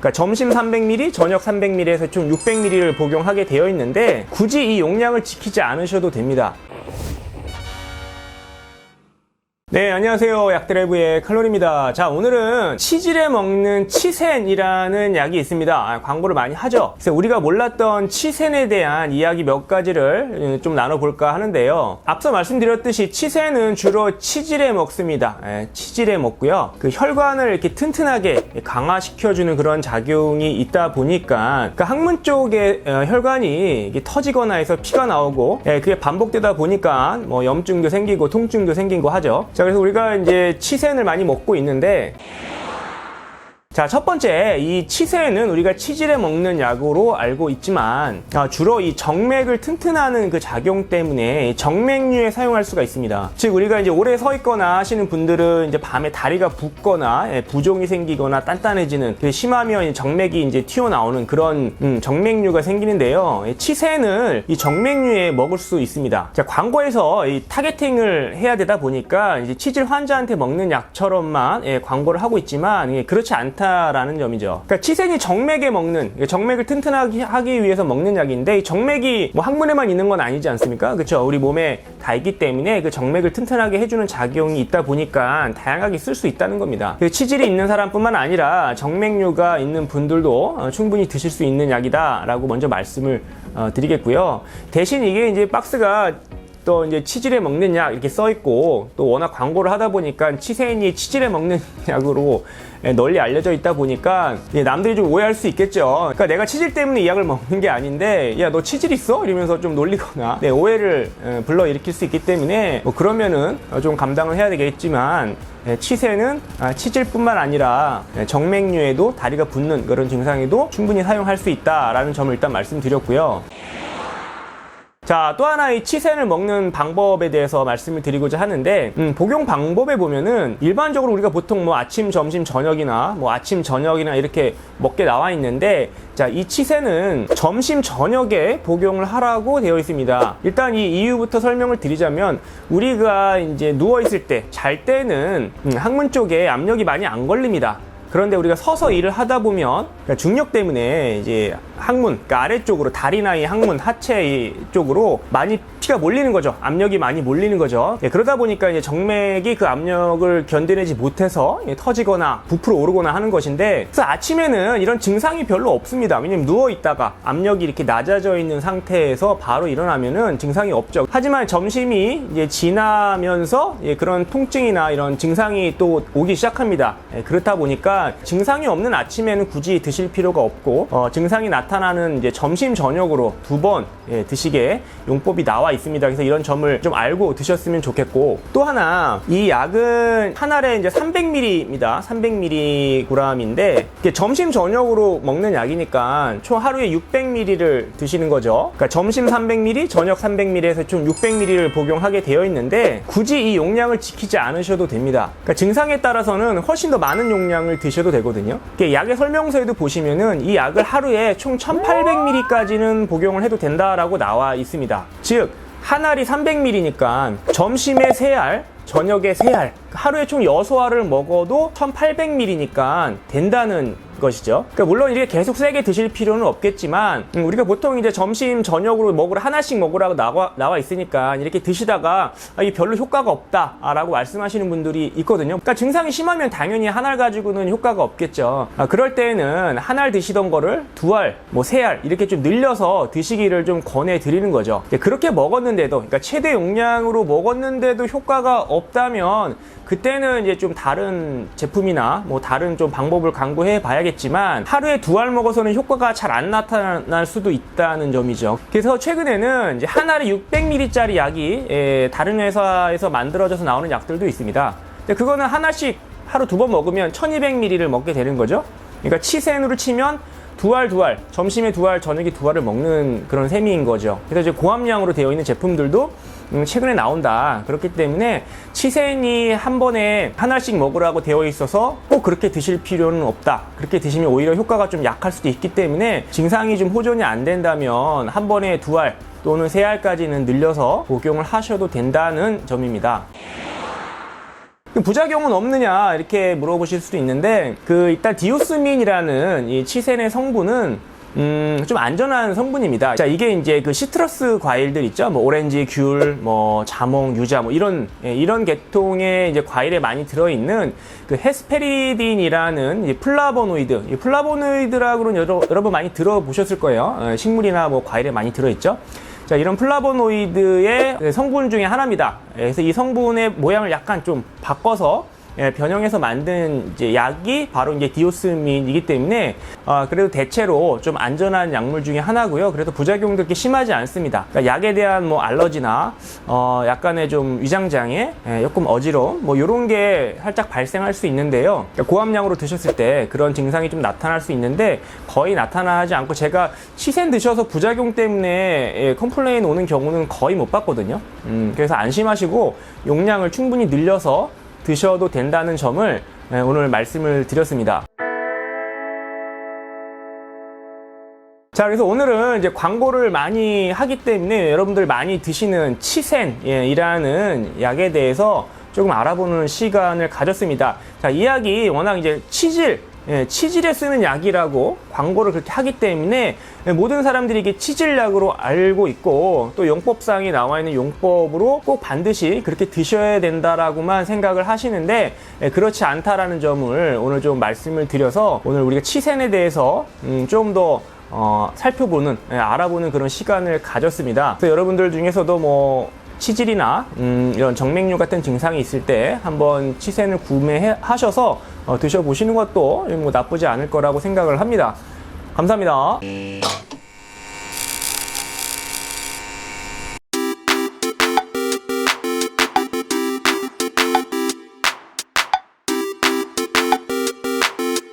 그러니까 점심 300ml, 저녁 300ml에서 총 600ml를 복용하게 되어 있는데 굳이 이 용량을 지키지 않으셔도 됩니다. 네, 안녕하세요. 약드라이브의 칼로리입니다. 자, 오늘은 치질에 먹는 치센이라는 약이 있습니다. 광고를 많이 하죠. 그래서 우리가 몰랐던 치센에 대한 이야기 몇 가지를 좀 나눠볼까 하는데요. 앞서 말씀드렸듯이 치센은 주로 치질에 먹습니다. 치질에 먹고요. 그 혈관을 이렇게 튼튼하게 강화시켜주는 그런 작용이 있다 보니까 그 항문 쪽에 혈관이 이게 터지거나 해서 피가 나오고 그게 반복되다 보니까 뭐 염증도 생기고 통증도 생기고 하죠. 자, 그래서 우리가 이제 치센을 많이 먹고 있는데, 자, 첫 번째, 이 치센은 우리가 치질에 먹는 약으로 알고 있지만 주로 이 정맥을 튼튼하는 그 작용 때문에 정맥류에 사용할 수가 있습니다. 즉 우리가 이제 오래 서 있거나 하시는 분들은 이제 밤에 다리가 붓거나 부종이 생기거나 단단해지는, 그 심하면 정맥이 이제 튀어나오는 그런 정맥류가 생기는데요. 치센을 이 정맥류에 먹을 수 있습니다. 자, 광고에서 이 타겟팅을 해야 되다 보니까 이제 치질 환자한테 먹는 약처럼만 광고를 하고 있지만 그렇지 않다 라는 점이죠. 그러니까 치센이 정맥에 먹는, 정맥을 튼튼하게 하기 위해서 먹는 약인데, 이 정맥이 뭐 항문에만 있는 건 아니지 않습니까? 그렇죠? 우리 몸에 다 있기 때문에 그 정맥을 튼튼하게 해주는 작용이 있다 보니까 다양하게 쓸 수 있다는 겁니다. 치질이 있는 사람뿐만 아니라 정맥류가 있는 분들도 충분히 드실 수 있는 약이다라고 먼저 말씀을 드리겠고요. 대신 이게 이제 박스가 또 이제 치질에 먹는 약 이렇게 써 있고, 또 워낙 광고를 하다 보니까 치센이 치질에 먹는 약으로 널리 알려져 있다 보니까 남들이 좀 오해할 수 있겠죠. 그러니까 내가 치질 때문에 이 약을 먹는 게 아닌데, 야, 너 치질 있어? 이러면서 좀 놀리거나 오해를 불러일으킬 수 있기 때문에 뭐 그러면은 좀 감당을 해야 되겠지만, 치센은 치질뿐만 아니라 정맥류에도, 다리가 붓는 그런 증상에도 충분히 사용할 수 있다라는 점을 일단 말씀드렸고요. 자, 또 하나 이 치센을 먹는 방법에 대해서 말씀을 드리고자 하는데, 복용 방법에 보면은 일반적으로 우리가 보통 뭐 아침, 점심, 저녁이나 뭐 아침, 저녁이나 이렇게 먹게 나와 있는데, 자, 이 치센은 점심, 저녁에 복용을 하라고 되어 있습니다. 일단 이 이유부터 설명을 드리자면, 우리가 이제 누워있을 때, 잘 때는 항문 쪽에 압력이 많이 안 걸립니다. 그런데 우리가 서서 일을 하다 보면 중력 때문에 이제 항문, 그러니까 아래쪽으로, 다리나 이 항문, 하체 쪽으로 많이 피가 몰리는 거죠. 압력이 많이 몰리는 거죠. 그러다 보니까 이제 정맥이 그 압력을 견뎌내지 못해서 터지거나 부풀어 오르거나 하는 것인데, 그래서 아침에는 이런 증상이 별로 없습니다. 왜냐면 누워 있다가 압력이 이렇게 낮아져 있는 상태에서 바로 일어나면은 증상이 없죠. 하지만 점심이 이제 지나면서 그런 통증이나 이런 증상이 또 오기 시작합니다. 그렇다 보니까 증상이 없는 아침에는 굳이 드실 필요가 없고, 증상이 나타나는 이제 점심, 저녁으로 2번 드시게 용법이 나와 있습니다. 그래서 이런 점을 좀 알고 드셨으면 좋겠고, 또 하나, 이 약은 한 알에 이제 300ml입니다. 300mg인데 점심, 저녁으로 먹는 약이니까 총 하루에 600ml를 드시는 거죠. 그러니까 점심 300ml, 저녁 300ml에서 총 600ml를 복용하게 되어 있는데 굳이 이 용량을 지키지 않으셔도 됩니다. 그러니까 증상에 따라서는 훨씬 더 많은 용량을 드셔도 되거든요. 약의 설명서에도 보시면은 이 약을 하루에 총 1800ml까지는 복용을 해도 된다라고 나와 있습니다. 즉, 한 알이 300ml니까 점심에 3알, 저녁에 3알, 하루에 총 6알을 먹어도 1800ml니까 된다는 것이죠. 그러니까 물론 이렇게 계속 세게 드실 필요는 없겠지만, 우리가 보통 이제 점심, 저녁으로 하나씩 먹으라고 나와 있으니까 이렇게 드시다가 이게 별로 효과가 없다라고 말씀하시는 분들이 있거든요. 그러니까 증상이 심하면 당연히 한 알 가지고는 효과가 없겠죠. 그럴 때는 한 알 드시던 거를 2알, 뭐 3알 이렇게 좀 늘려서 드시기를 좀 권해드리는 거죠. 그렇게 먹었는데도, 그러니까 최대 용량으로 먹었는데도 효과가 없다면 그때는 이제 좀 다른 제품이나 뭐 다른 좀 방법을 강구해 봐야겠지만, 하루에 2알 먹어서는 효과가 잘 안 나타날 수도 있다는 점이죠. 그래서 최근에는 이제 한 알에 600ml짜리 약이 다른 회사에서 만들어져서 나오는 약들도 있습니다. 근데 그거는 하나씩 하루 2번 먹으면 1200ml를 먹게 되는 거죠. 그러니까 치센으로 치면 2알, 점심에 2알, 저녁에 2알을 먹는 그런 셈인 거죠. 그래서 이제 고함량으로 되어 있는 제품들도 최근에 나온다. 그렇기 때문에 치센이 한 번에 한 알씩 먹으라고 되어 있어서 꼭 그렇게 드실 필요는 없다. 그렇게 드시면 오히려 효과가 좀 약할 수도 있기 때문에, 증상이 좀 호전이 안 된다면 한 번에 2알 또는 3알까지는 늘려서 복용을 하셔도 된다는 점입니다. 부작용은 없느냐 이렇게 물어보실 수도 있는데 일단 디오스민이라는 이 치센의 성분은 좀 안전한 성분입니다. 자, 이게 이제 그 시트러스 과일들 있죠? 뭐 오렌지, 귤, 뭐 자몽, 유자, 뭐 이런 계통의 이제 과일에 많이 들어있는 그 헤스페리딘이라는 이 플라보노이드. 이 플라보노이드라고는 여러분 많이 들어보셨을 거예요. 식물이나 뭐 과일에 많이 들어있죠. 자, 이런 플라보노이드의 성분 중에 하나입니다. 그래서 이 성분의 모양을 약간 좀 바꿔서 변형해서 만든 이제 약이 바로 이제 디오스민이기 때문에 그래도 대체로 좀 안전한 약물 중에 하나고요. 그래도 부작용도 그렇게 심하지 않습니다. 그러니까 약에 대한 뭐 알러지나 약간의 좀 위장장애, 조금 어지러움 뭐 이런 게 살짝 발생할 수 있는데요. 그러니까 고함량으로 드셨을 때 그런 증상이 좀 나타날 수 있는데 거의 나타나지 않고 제가 치센 드셔서 부작용 때문에 컴플레인 오는 경우는 거의 못 봤거든요. 그래서 안심하시고 용량을 충분히 늘려서 드셔도 된다는 점을 오늘 말씀을 드렸습니다. 자, 그래서 오늘은 이제 광고를 많이 하기 때문에 여러분들 많이 드시는 치센이라는 약에 대해서 조금 알아보는 시간을 가졌습니다. 자, 이 약이 워낙 이제 치질에 쓰는 약이라고 광고를 그렇게 하기 때문에 모든 사람들이 이게 치질약으로 알고 있고 또 용법상에 나와 있는 용법으로 꼭 반드시 그렇게 드셔야 된다라고만 생각을 하시는데 그렇지 않다라는 점을 오늘 좀 말씀을 드려서 오늘 우리가 치센에 대해서 좀 더 살펴보는, 알아보는 그런 시간을 가졌습니다. 그래서 여러분들 중에서도 뭐 치질이나 이런 정맥류 같은 증상이 있을 때 한번 치센을 구매하셔서 드셔보시는 것도 뭐 나쁘지 않을 거라고 생각을 합니다. 감사합니다.